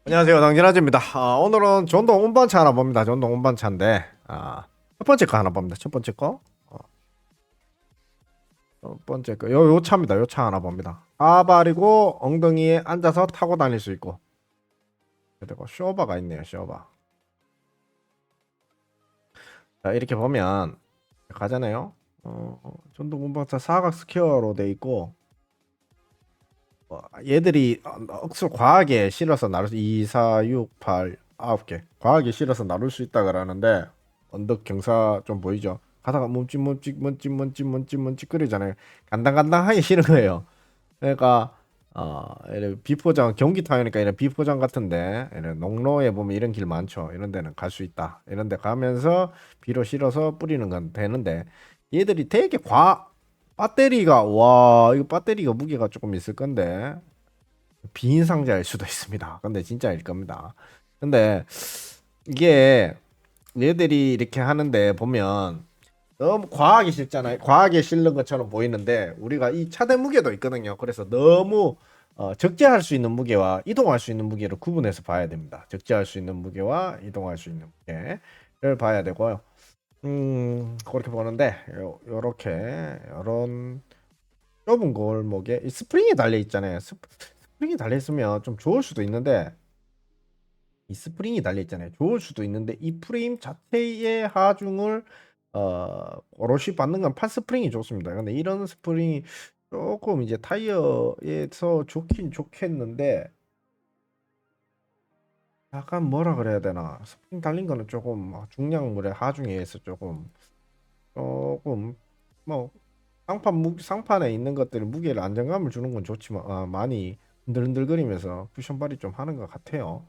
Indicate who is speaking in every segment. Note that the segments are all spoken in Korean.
Speaker 1: 안녕하세요, 당진아재입니다. 오늘은 전동 운반차 하나 봅니다. 전동 운반차인데, 첫 번째 거 하나 봅니다. 첫 번째 거, 첫 번째 거, 요 차입니다. 요 차 하나 봅니다. 가발이고 엉덩이에 앉아서 타고 다닐 수 있고, 그리고 쇼바가 있네요. 쇼바. 자, 이렇게 보면 가잖아요. 전동 운반차 사각 스퀘어로 돼 있고, 얘들이 억수 과하게 실어서 나눌 수 2, 4, 6, 8, 9개 과하게 실어서 나눌 수 있다 그러는데 언덕 경사 좀 보이죠? 가다가 멈찍 끓이잖아요. 간당간당하게 실은 거예요. 그러니까 이런 비포장 경기 타요니까 이런 비포장 같은데 이런 농로에 보면 이런 길 많죠. 이런 데는 갈 수 있다. 이런 데 가면서 비료 실어서 뿌리는 건 되는데 얘들이 되게 배터리가 와 이거 배터리가 무게가 조금 있을 건데 비인 상자일 수도 있습니다. 근데 진짜일 겁니다. 근데 이게 얘들이 이렇게 하는데 보면 너무 과하게 실잖아요. 과하게 실는 것처럼 보이는데 우리가 이 차대 무게도 있거든요. 그래서 너무 적재할 수 있는 무게와 이동할 수 있는 무게를 구분해서 봐야 됩니다. 적재할 수 있는 무게와 이동할 수 있는 무게를 봐야 되고요. 그렇게 보는데 요렇게 요런 좁은 골목에 이 스프링이 달려 있잖아요. 스프링이 달려 있으면 좀 좋을 수도 있는데 이 스프링이 달려 있잖아요. 좋을 수도 있는데 이 프레임 자체의 하중을 오롯이 받는 건 판 스프링이 좋습니다. 근데 이런 스프링이 조금 이제 타이어에서 좋긴 좋겠는데 약간 뭐라 그래야 되나 스프링 달린 거는 조금 중량물의 하중에 의해서 조금 뭐 상판에 있는 것들이 무게를 안정감을 주는 건 좋지만 많이 흔들흔들거리면서 쿠션발이 좀 하는 것 같아요.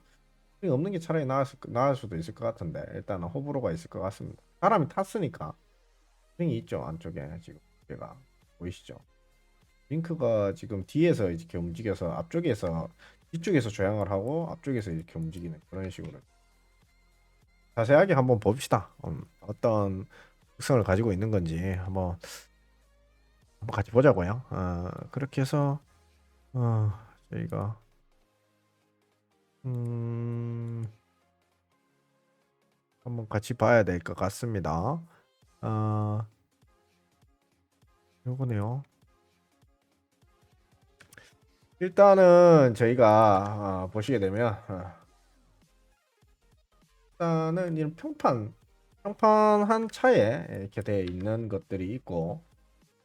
Speaker 1: 스프링 없는 게 차라리 나을 수도 있을 것 같은데 일단은 호불호가 있을 것 같습니다. 사람이 탔으니까 스프링이 있죠 안쪽에 지금 얘가 보이시죠? 링크가 지금 뒤에서 이렇게 움직여서 앞쪽에서 뒤쪽에서 조향을 하고 앞쪽에서 이렇게 움직이는 그런 식으로 자세하게 한번 봅시다. 어떤 특성을 가지고 있는 건지 한번 같이 보자고요. 그렇게 해서 저희가 음, 한번 같이 봐야 될 것 같습니다. 아, 요거네요. 일단은 저희가 보시게 되면 일단은 이런 평판한 차에 이렇게 되어 있는 것들이 있고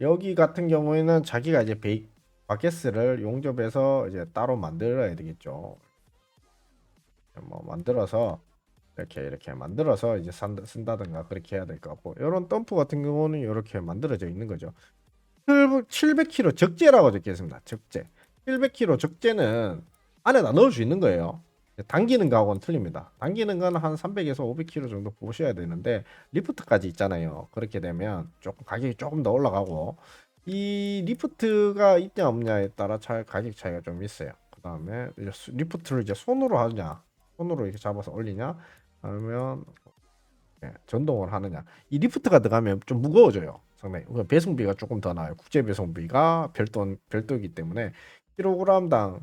Speaker 1: 여기 같은 경우에는 자기가 이제 바켓스를 용접해서 이제 따로 만들어야 되겠죠. 뭐 만들어서 이렇게 만들어서 이제 쓴다든가 그렇게 해야 될 것 같고 이런 덤프 같은 경우는 이렇게 만들어져 있는 거죠. 700kg 적재라고 적혀 있습니다. 적재. 700kg 적재는 안에다 넣을 수 있는 거예요. 당기는 거하고는 틀립니다. 당기는 건 한 300에서 500kg 정도 보셔야 되는데 리프트까지 있잖아요. 그렇게 되면 조금 가격이 조금 더 올라가고 이 리프트가 있냐 없냐에 따라 가격 차이가 좀 있어요. 그 다음에 리프트를 이제 손으로 하냐, 손으로 이렇게 잡아서 올리냐, 아니면 전동을 하느냐. 이 리프트가 들어가면 좀 무거워져요. 상당히 배송비가 조금 더 나요. 국제 배송비가 별도이기 때문에 킬로그램당으로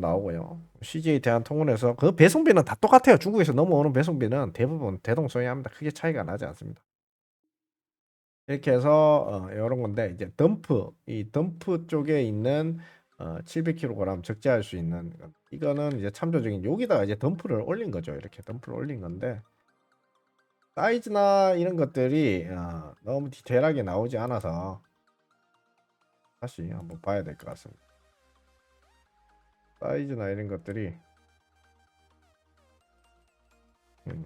Speaker 1: 나오고요. CJ 대한통운에서 그 배송비는 다 똑같아요. 중국에서 넘어오는 배송비는 대부분 대동소이합니다. 크게 차이가 나지 않습니다. 이렇게 해서 이런 건데 이제 이 덤프 쪽에 있는 700kg 적재할 수 있는 이거는 이제 참조적인 여기다가 이제 덤프를 올린 거죠. 이렇게 덤프를 올린 건데 사이즈나 이런 것들이 너무 디테일하게 나오지 않아서 다시 한번 봐야 될 것 같습니다. 사이즈나 이런 것들이 음.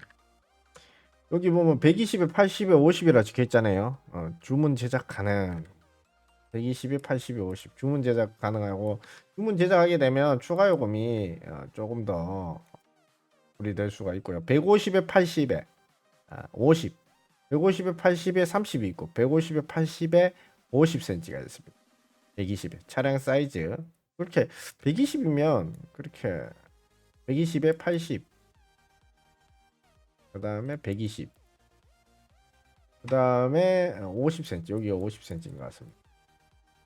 Speaker 1: 여기 보면 120에 80에 50이라 적혀 있잖아요. 주문 제작 가능. 120에 80에 50 주문 제작 가능하고 주문 제작하게 되면 추가 요금이 조금 더 우리될 수가 있고요. 150에 80에 50 150에 80에 30이 있고 150에 80에 50cm가 있습니다. 120에 차량 사이즈 그렇게 120이면 그렇게 120에 80 그다음에 120 그다음에 50cm 여기가 50cm인 것 같습니다.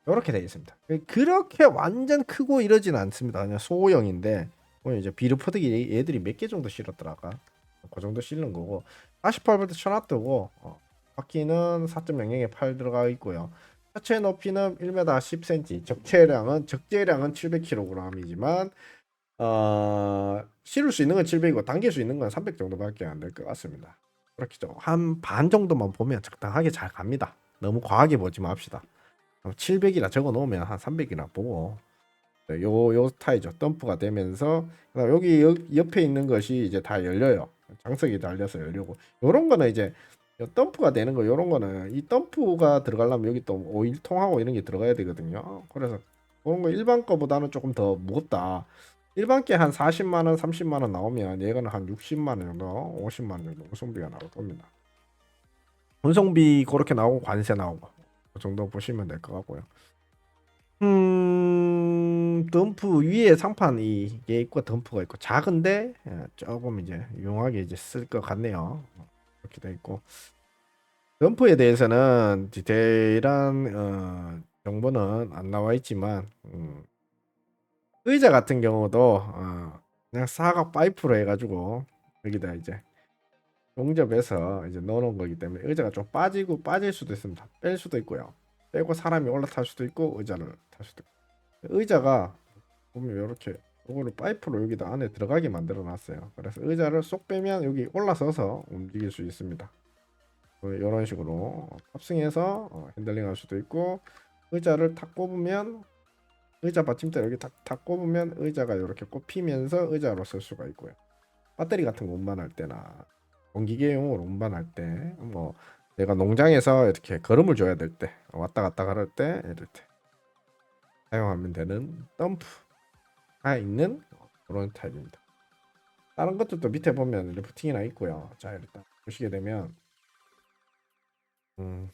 Speaker 1: 이렇게 되어 있습니다. 그렇게 완전 크고 이러진 않습니다. 그냥 소형인데 이제 비료 포대기 얘들이 몇 개 정도 실었더라가. 그 정도 실는 거고 48V 천와트고 바퀴는 4.00에 8 들어가 있고요. 차체 높이는 1m 10cm, 적재량은 700kg이지만 실을 수 있는 건 700이고 당길 수 있는 건 300 정도밖에 안 될 것 같습니다. 그렇죠. 한 반 정도만 보면 적당하게 잘 갑니다. 너무 과하게 보지 맙시다. 700이라 적어 놓으면 한 300이라 보고 요 타이죠. 덤프가 되면서 여기 옆에 있는 것이 이제 다 열려요. 장석이 달려서 열리고 요런 거는 이제 덤프가 되는 거 요런 거는 이 덤프가 들어가려면 여기 또 오일통하고 이런 게 들어가야 되거든요. 그래서 그런 거 일반 거보다는 조금 더 무겁다. 일반 게 한 40만 원, 30만 원 나오면 얘가는 한 60만 원 정도, 50만 원 정도 운송비가 나올 겁니다. 운송비 그렇게 나오고 관세 나오고 그 정도 보시면 될 것 같고요. 덤프 위에 상판이 이게 있고 덤프가 있고 작은데 조금 이제 유용하게 이제 쓸 것 같네요. 이렇게 돼 있고 덤프에 대해서는 디테일한 정보는 안 나와 있지만 의자 같은 경우도 그냥 사각 파이프로 해가지고 여기다 이제 용접해서 이제 넣어놓은 거기 때문에 의자가 좀 빠질 수도 있습니다. 뺄 수도 있고요. 빼고 사람이 올라탈 수도 있고 의자를 탈 수도 있고. 의자가 보면 이렇게 이거를 파이프로 여기다 안에 들어가게 만들어 놨어요. 그래서 의자를 쏙 빼면 여기 올라서서 움직일 수 있습니다. 이런 식으로 탑승해서 핸들링 할 수도 있고 의자를 탁 꼽으면 의자 받침대 여기 탁 꼽으면 의자가 이렇게 꼽히면서 의자로 쓸 수가 있고요. 배터리 같은 거 운반할 때나 공기계용으로 운반할 때 뭐 내가 농장에서 이렇게 걸음을 줘야 될 때 왔다 갔다 그럴 때 이럴 때 사용하면 되는 덤프가 있는 그런 타입입니다. 다른 것들도 밑에 보면 리프팅이나 있고요. 자 일단 보시게 되면 음,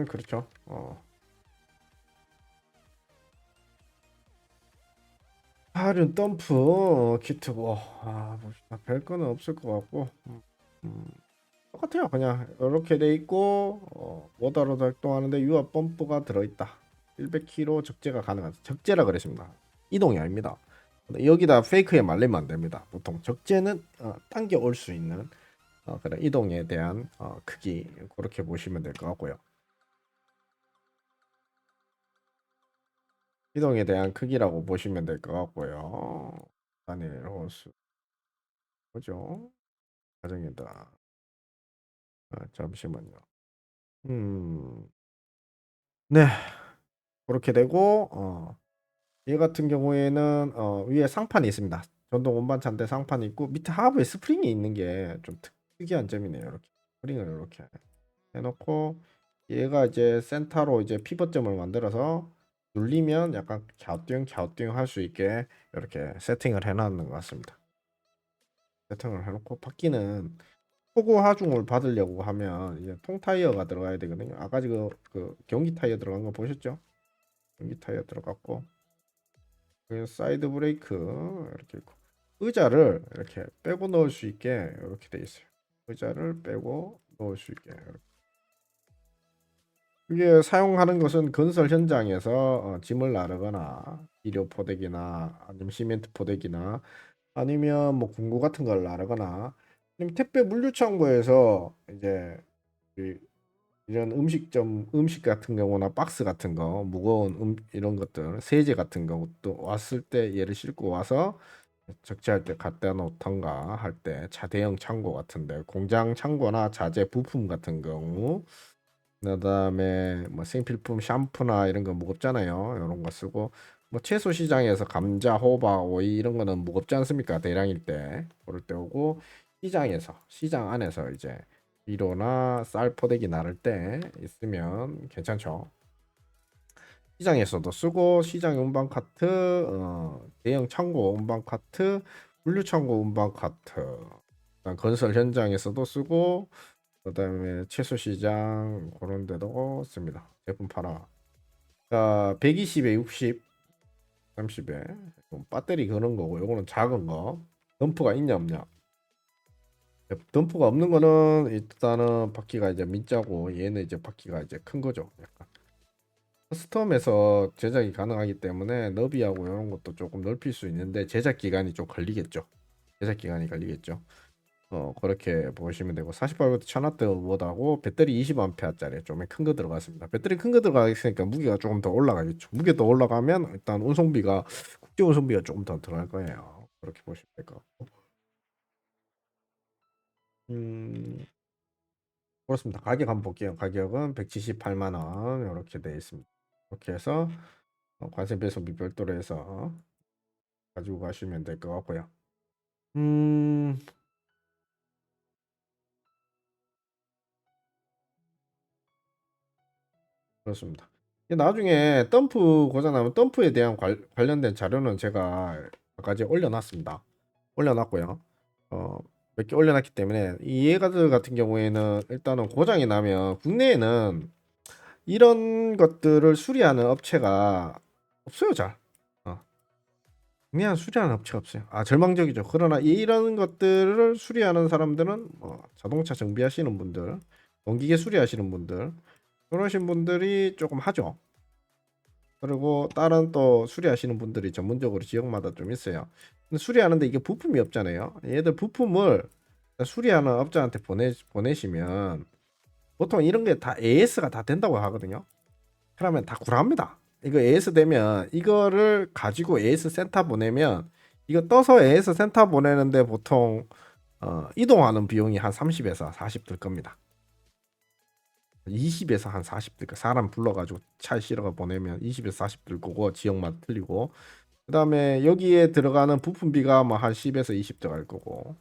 Speaker 1: 그렇죠. 할은 덤프 키트고 별 거는 없을 것 같고 음, 똑같아요. 그냥 이렇게 돼 있고 모터로 작동하는데 유압 펌프가 들어있다. 100kg 적재가 가능한 적재라 그랬습니다. 이동이 아닙니다. 근데 여기다 페이크에 말리면 안 됩니다. 보통 적재는 당겨 올 수 있는 그래 이동에 대한 크기 그렇게 보시면 될 것 같고요. 이동에 대한 크기라고 보시면 될 것 같고요. 단일 호수 뭐죠? 가정이다. 잠시만요. 음, 네, 그렇게 되고 얘 같은 경우에는 위에 상판이 있습니다. 전동 운반차인데 상판이 있고 밑에 하부에 스프링이 있는 게 좀 특이한 점이네요. 이렇게 스프링을 이렇게 해놓고 얘가 이제 센터로 이제 피벗점을 만들어서 눌리면 약간 갸우뚱 할 수 있게 이렇게 세팅을 해놨는 것 같습니다. 세팅을 해놓고 바퀴는 초고 하중을 받으려고 하면 이제 통 타이어가 들어가야 되거든요. 아까 그 경기 타이어 들어간 거 보셨죠? 경기 타이어 들어갔고 그 사이드 브레이크 이렇게 있고 의자를 이렇게 빼고 넣을 수 있게 이렇게 돼 있어요. 의자를 빼고 넣을 수 있게 이렇게. 이게 사용하는 것은 건설 현장에서 짐을 나르거나 비료 포대기나 아니면 시멘트 포대기나 아니면 뭐 공구 같은 걸 나르거나 아니면 택배 물류 창고에서 이제 이런 음식 같은 경우나 박스 같은 거 무거운 이런 것들 세제 같은 것도 왔을 때 얘를 싣고 와서 적재할 때 갖다 놓던가 할 때 대형 창고 같은데 공장 창고나 자재 부품 같은 경우 그다음에 뭐 생필품 샴푸나 이런 거 무겁잖아요. 이런 거 쓰고 뭐 채소 시장에서 감자, 호박, 오이 이런 거는 무겁지 않습니까? 대량일 때 그럴 때 오고 시장 안에서 이제 비료나 쌀 포대기 나를 때 있으면 괜찮죠. 시장에서도 쓰고 시장 운반 카트, 대형 창고 운반 카트, 물류 창고 운반 카트, 그다음 건설 현장에서도 쓰고 그다음에 채소 시장 그런 데도 씁니다. 제품 팔아. 자, 120에 60, 30에 배터리 그런 거고 요거는 작은 거. 덤프가 있냐 없냐? 덤프가 없는 거는 일단은 바퀴가 이제 민자고 얘는 이제 바퀴가 이제 큰 거죠. 약간. 커스텀에서 제작이 가능하기 때문에 너비하고 이런 것도 조금 넓힐 수 있는데 제작 기간이 좀 걸리겠죠. 제작 기간이 걸리겠죠. 그렇게 보시면 되고 48V 1000W 모드하고 배터리 20A짜리 좀 큰 거 들어갔습니다. 배터리 큰 거 들어가 있으니까 무게가 조금 더 올라가겠죠. 무게 더 올라가면 일단 운송비가 국제 운송비가 조금 더 들어갈 거예요. 그렇게 보시면 될 것 같고. 음, 그렇습니다. 가격 한번 볼게요. 가격은 178만 원 이렇게 되어 있습니다. 이렇게 해서 관세 배송비 별도로 해서 가지고 가시면 될 것 같고요. 음, 그렇습니다. 나중에 덤프 고장나면 덤프에 대한 관련된 자료는 제가 아까 제 올려놨습니다. 올려놨고요. 어, 몇 개 올려놨기 때문에 이 얘가들 같은 경우에는 일단은 고장이 나면 국내에는 이런 것들을 수리하는 업체가 없어요, 잘. 어, 국내에는 수리하는 업체가 없어요. 아, 절망적이죠. 그러나 이런 것들을 수리하는 사람들은 뭐 자동차 정비하시는 분들, 공기계 수리하시는 분들, 그러신 분들이 조금 하죠. 그리고 다른 또 수리하시는 분들이 전문적으로 지역마다 좀 있어요. 근데 수리하는데 이게 부품이 없잖아요. 얘들 부품을 수리하는 업자한테 보내시면 보통 이런 게 다 AS가 다 된다고 하거든요. 그러면 다 구합니다. 이거 AS 되면 이거를 가지고 AS 센터 보내면 이거 떠서 AS 센터 보내는데 보통 이동하는 비용이 한 30에서 40 들 겁니다. 20에서 한 40 들, 사람 불러가지고 차에 실어가 보내면 20에서 40 들 거고 지역마다 틀리고 그다음에 여기에 들어가는 부품비가 뭐 한 10에서 20 들어갈 거고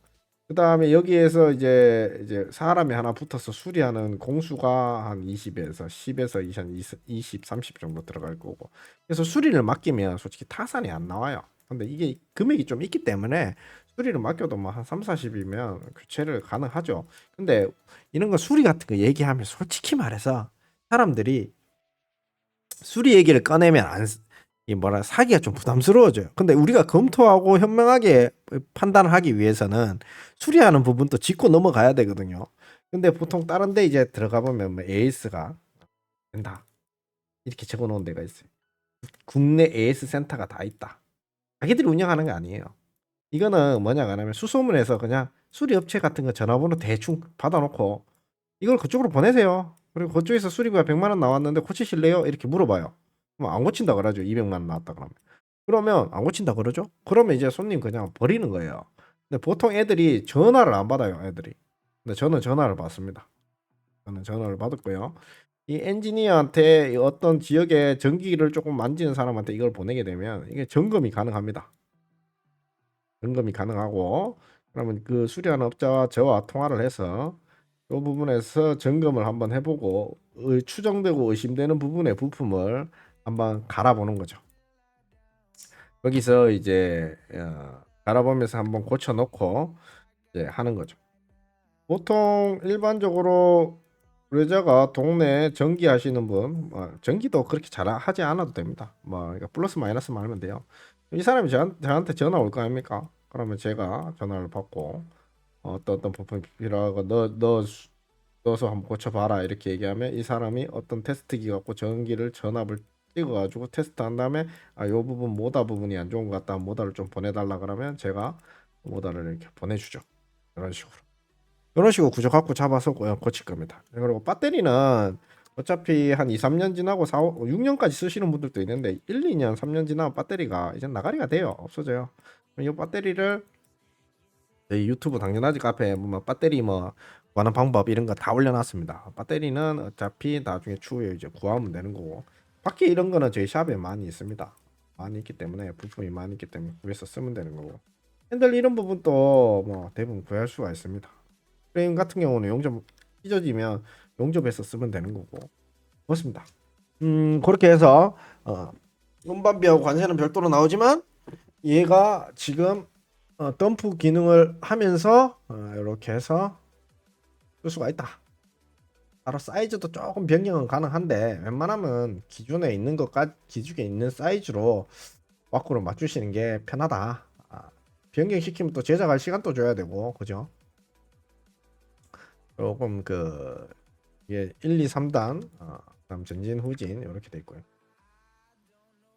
Speaker 1: 그다음에 여기에서 이제 사람이 하나 붙어서 수리하는 공수가 한 20에서 10에서 20, 30 정도 들어갈 거고 그래서 수리를 맡기면 솔직히 타산이 안 나와요. 근데 이게 금액이 좀 있기 때문에 수리를 맡겨도 뭐 한 3, 40이면 교체를 가능하죠. 근데 이런 거 수리 같은 거 얘기하면 솔직히 말해서 사람들이 수리 얘기를 꺼내면 이 뭐라 사기가 좀 부담스러워져요. 근데 우리가 검토하고 현명하게 판단을 하기 위해서는 수리하는 부분도 짚고 넘어가야 되거든요. 근데 보통 다른 데 이제 들어가 보면 뭐 AS가 된다. 이렇게 적어 놓은 데가 있어요. 국내 AS 센터가 다 있다. 자기들이 운영하는 게 아니에요. 이거는 뭐냐 하면 수소문해서 그냥 수리 업체 같은 거 전화번호 대충 받아놓고 이걸 그쪽으로 보내세요. 그리고 그쪽에서 수리비가 100만 원 나왔는데 고치실래요? 이렇게 물어봐요. 그럼 안 고친다 그러죠. 200만 원 나왔다 그러면 안 고친다 그러죠? 그러면 이제 손님 그냥 버리는 거예요. 근데 보통 애들이 전화를 안 받아요, 애들이. 근데 저는 전화를 받습니다. 저는 전화를 받았고요. 이 엔지니어한테 어떤 지역의 전기를 조금 만지는 사람한테 이걸 보내게 되면 이게 점검이 가능합니다. 점검이 가능하고 그러면 그 수리하는 업자와 저와 통화를 해서 이 부분에서 점검을 한번 해보고 추정되고 의심되는 부분의 부품을 한번 갈아보는 거죠. 거기서 이제 갈아보면서 한번 고쳐놓고 이제 하는 거죠. 보통 일반적으로 의뢰자가 동네 전기 하시는 분, 전기도 그렇게 잘 하지 않아도 됩니다. 뭐 그러니까 플러스 마이너스만 하면 돼요. 이 사람이 저한테 전화 올 거 아닙니까? 그러면 제가 전화를 받고 어떤 부품이 필요하고 넣어서 한번 고쳐봐라 이렇게 얘기하면 이 사람이 어떤 테스트기 갖고 전기를 전압을 찍어가지고 테스트한 다음에 요 부분 모다 부분이 안 좋은 것 같다 모다를 좀 보내달라 그러면 제가 모다를 이렇게 보내주죠. 이런 식으로 구조 갖고 잡아서 고칠 겁니다. 그리고 배터리는 어차피 한 2, 3년 지나고 4, 6년까지 쓰시는 분들도 있는데 1, 2년, 3년 지나면 배터리가 이제 나가리가 돼요. 없어져요. 이 배터리를 저희 유튜브 당연하지 카페에 보면 배터리 뭐 구하는 방법 이런 거 다 올려놨습니다. 배터리는 어차피 나중에 추후에 이제 구하면 되는 거고 밖에 이런 거는 저희 샵에 많이 있습니다. 많이 있기 때문에 부품이 많이 있기 때문에 구해서 쓰면 되는 거고 핸들 이런 부분도 뭐 대부분 구할 수가 있습니다. 프레임 같은 경우는 용접 찢어지면 용접해서 쓰면 되는 거고 그렇습니다. 그렇게 해서 운반비하고 관세는 별도로 나오지만 얘가 지금 덤프 기능을 하면서 이렇게 해서 쓸 수가 있다. 따로 사이즈도 조금 변경은 가능한데 웬만하면 기준에 있는 사이즈로 와꾸를 맞추시는 게 편하다. 변경시키면 또 제작할 시간도 줘야 되고 그죠? 조금 이게 1, 2, 3단 그다음 전진 후진 이렇게 돼 있고요.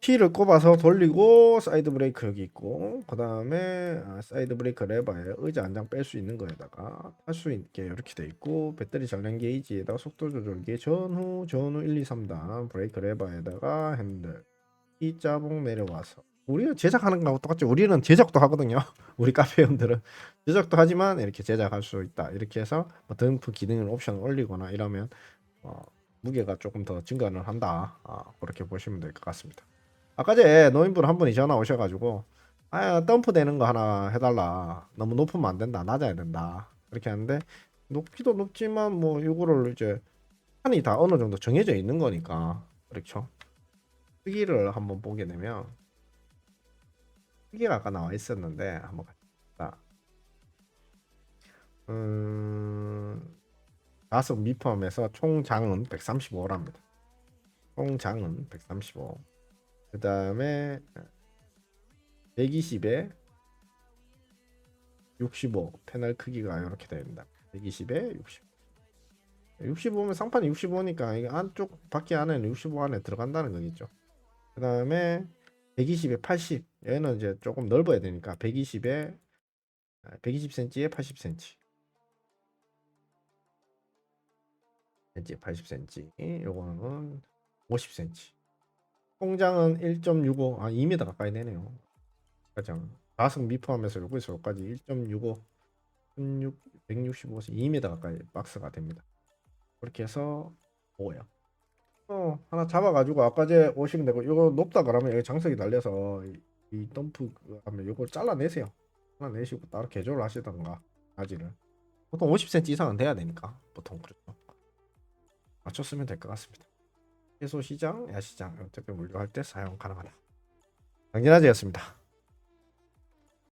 Speaker 1: T를 꼽아서 돌리고 사이드 브레이크 여기 있고 그 다음에 사이드 브레이크 레버에 의자 한 장 뺄 수 있는 거에다가 탈 수 있게 이렇게 돼 있고 배터리 전량 게이지에다가 속도 조절기 전후 1, 2, 3단 브레이크 레버에다가 핸들 이 자봉 내려와서 우리가 제작하는 거하고 똑같죠. 우리는 제작도 하거든요. 우리 카페원들은 제작도 하지만 이렇게 제작할 수 있다. 이렇게 해서 뭐 덤프 기능 옵션을 올리거나 이러면 무게가 조금 더 증가를 한다. 그렇게 보시면 될 것 같습니다. 아까 전에 노인분 한 분이 전화 오셔가지고 덤프 되는 거 하나 해달라. 너무 높으면 안 된다. 낮아야 된다. 그렇게 하는데 높기도 높지만 뭐 이거를 이제 판이 다 어느 정도 정해져 있는 거니까 그렇죠. 크기를 한번 보게 되면 크기가 아까 나와 있었는데 한번 같이 좌석 미포함해서 총장은 135랍니다. 총장은 135. 그 다음에 120에 65 패널 크기가 이렇게 됩니다. 120에 60. 65면 상판이 65니까 이게 안쪽 바퀴 안에는 65 안에 들어간다는 거겠죠. 그 다음에 120에 80. 얘는 이제 조금 넓어야 되니까 120에 120cm에 80cm. 80cm. 요거는 50cm. 통장은 1.65. 2m 가까이 되네요. 가장 좌석 미포함해서 여기서 여기까지 1.65 16 165에서 2m 가까이 박스가 됩니다. 그렇게 해서 오고요. 하나 잡아가지고 아까 제 오시면 되고 이거 높다 그러면 여기 장석이 달려서 이 덤프 하면 이걸 잘라내세요. 잘라내시고 따로 개조를 하시던가 가지를 보통 50cm 이상은 돼야 되니까 보통 그렇죠. 맞췄으면 될 것 같습니다. 해소 시장, 야시장 어차피 물류할 때 사용 가능하다. 장진아재였습니다.